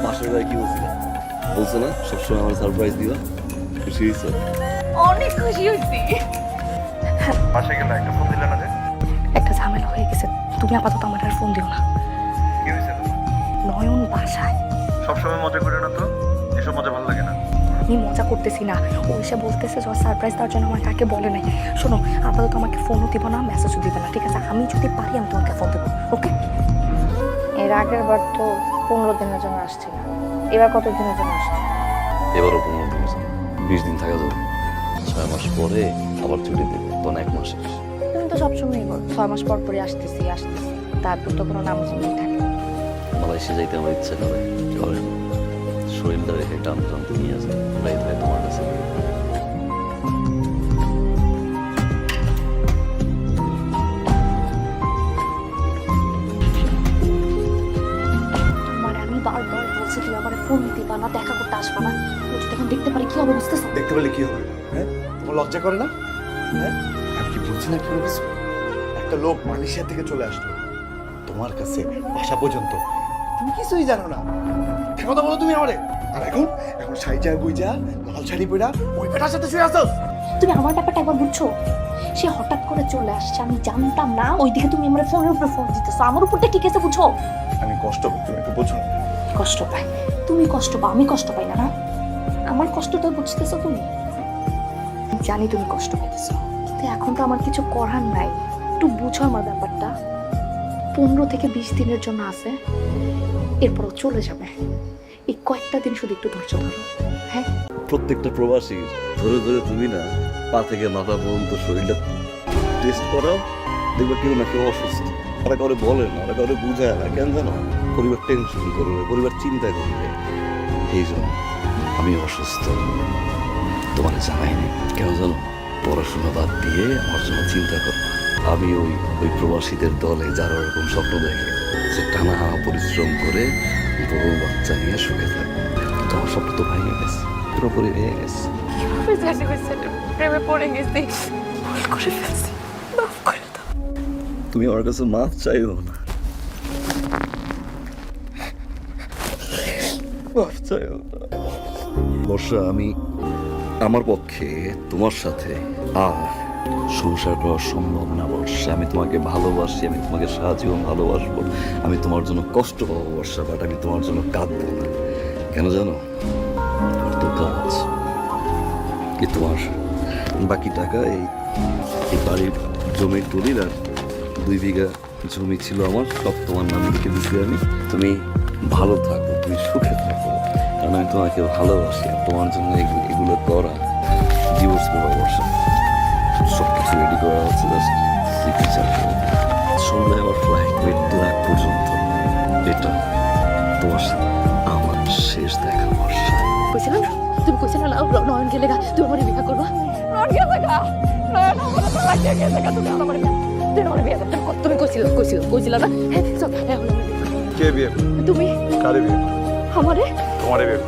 পাশের ভাই কি বলছিল? বলছো না সবসময় আমার সারপ্রাইজ দিবা? খুশি হয়েছে? অনেক খুশি হয়েছি। বাসায় গেলে একটা ফোন দিলে না যে? একটা ঝামেলা হয়ে গেছে, তুমি আপাতত আমার আর ফোন দিও না। কি হয়েছে? নয়ন বাসায়। সবসময় মজা করে না তো, এসব মজা ভালো লাগে না। আমি মজা করতেছি না, ও এসে বলতেছে যে সারপ্রাইজ দেওয়ার জন্য আমার কাকে বলে নাই। শোনো, আপাতত আমাকে ফোনও দিব না, মেসেজও দিবে না, ঠিক আছে? আমি যদি পারি আমি তোমাকে ফোন দেবো, ওকে? এর আগের বার তো 15 দিনের জন্য আসছিল, এবার কত দিনের জন্য আসছে? এবারও 15 দিন, 20 দিন থাকা যাবে। 6 মাস পরে আবার ছুটি দেবে, তখন 1 মাস শেষ। তুমি তো সবসময়ই বল 6 মাস পর পরই আসতেছি, তারপর তো কোনো নাম জানি থাকে। মালয়েশিয়া যাইতে আমার ইচ্ছা করে, চলে না। শরীরটা রেখে টান টানতে নিয়ে আসে, তাই তাই তোমার কাছে। মানে আমি বারবার বলছি তুমি আমার ফোন দিবা না, দেখা করতে আসবা না। ও যদি এখন দেখতে পারে কি হবে বুঝতেছো? দেখতে পেলে কি হবে? হ্যাঁ, তোমার লজ্জা করে না? হ্যাঁ, আমি কি বলছি না কি বলছো? একটা লোক মালয়েশিয়া থেকে চলে আসলো তোমার কাছে বাসা পর্যন্ত, তুমি কিছুই জানো না। কি কথা বলো তুমি আমারে? আর এখন এখন সাইজা গুইজা লাল শাড়ি পরা ওই বেটার সাথে শুয়ে আসছো। তুমি আমার ব্যাপারটা একবার বুঝছো? সে হঠাৎ করে চলে আসছে, আমি জানতাম না। ওইদিকে তুমি আমার ফোনের উপরে ফোন দিতেছো, আমার উপরটা ঠিক আছে, বুঝো? আমি কষ্ট পাই, তুমি একটু বোঝো না? কষ্ট পাই তুমি, কষ্ট পাও, আমি কষ্ট পাই না? না, আমার কষ্ট তো বুঝতেছো তুমি। আমি জানি তুমি কষ্ট পাইতেছো, কিন্তু এখন তো আমার কিছু করার নাই। একটু বুঝো আমার ব্যাপারটা। 15 থেকে 20 দিনের জন্য আছে, এরপরও চলে যাবে। এই কয়েকটা দিন শুধু একটু ধৈর্য ধরো, হ্যাঁ? প্রত্যেকটা প্রবাসীর ধরে ধরে তুমি না পা থেকে মাথা পর্যন্ত শরীরটা টেস্ট করাও, দেখবে কেউ না কেউ অসুস্থ। ওরা কাউরে বলে না, ওরা কাউরে বুঝায় না, কেন জানো? পরিবার টেনশন করবে, পরিবার চিন্তা করবে। এই জন্য আমি অসুস্থ তোমার জানাইনি, কেন জানো? পড়াশোনা বাদ দিয়ে আমার জন্য চিন্তা করো। আমি ওই ওই প্রবাসীদের দলে যারা ওরকম স্বপ্ন দেখে যে টানা পরিশ্রম করে বড় বাচ্চা নিয়ে সুখে থাকবে, কিন্তু আমার স্বপ্ন তো ভেঙে গেছে, পুরোপুরি ভেঙে গেছে। প্রেমে পড়ে গেছি, ভুল করে ফেলছি, মাফ করে দাও। তুমি আমার কাছে মাফ চাইও না, মাফ চাইও না। বর্ষা, আমি আমার পক্ষে তোমার সাথে আর সংসার করা সম্ভব না বর্ষা। আমি তোমাকে ভালোবাসি, আমি তোমাকে সারা জীবন ভালোবাসবো, আমি তোমার জন্য কষ্ট পাবো বর্ষা, বাট আমি তোমার জন্য কাঁদবো না। কেন জানো? আমার তো কাজ কি, তোমার বাকি টাকা এই বাড়ির জমির দলিল আর 2 বিঘা জমি ছিল আমার, সব তোমার নামে লিখে দিচ্ছি আমি। তুমি ভালো থাকো, তুমি সুখে থাকো, কারণ আমি তোমাকে ভালোবাসি। আর তোমার জন্য এগুলো করা, ডিভোর্স পেপার বর্ষা সব কিছু রেডি করা হচ্ছে, জাস্ট সিগনেচার সন্ধ্যায় আমার ফ্লাইট, মৃত্যুর আগ পর্যন্ত এটা তোমার সাথে আমার শেষ দেখা বর্ষা। কইছিলাম না, তুমি কইছিলা না নয়ন গেলে গা তুমি আমার বিয়ে করবা। নয়ন গেছে গা, নয়ন আমার তালাক দিয়ে গেছে গা, তুমি আমার বিয়ে, তুমি আমার বিয়ে করতে, তুমি কইছিলা না? হ্যাঁ, চল এখন আমরা বিয়ে করব। কে বিয়ে? তুমি কারে বিয়ে? আমারে? তোমারে বিয়ে?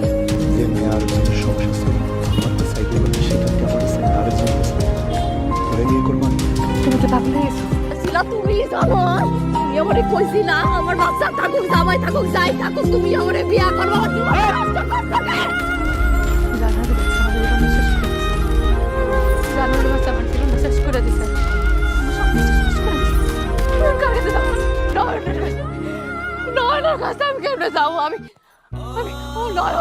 যে মেয়ে আর একজনের সমস্যা ছিল, আমার তো সাইডে বলে সেটা কি আমার সাইডে আর একজন করে বিয়ে করবো। তুমি কি পাগল হয়ে গেছো? ছিলা তুমি জানো, তুমি আমারে কইছিলা আমার বাচ্চা থাকুক, জামাই থাকুক, যাই থাকুক, তুমি আমারে বিয়ে করবা। আমার জীবন নষ্ট করছো কেন? জানার বাচ্চা আমার জীবন শেষ করে দিছে, জানার বাচ্চা আমার জীবন শেষ করে দিছে। নয়নের কাছে আমি কেমনে যাবো? আমি ও নয়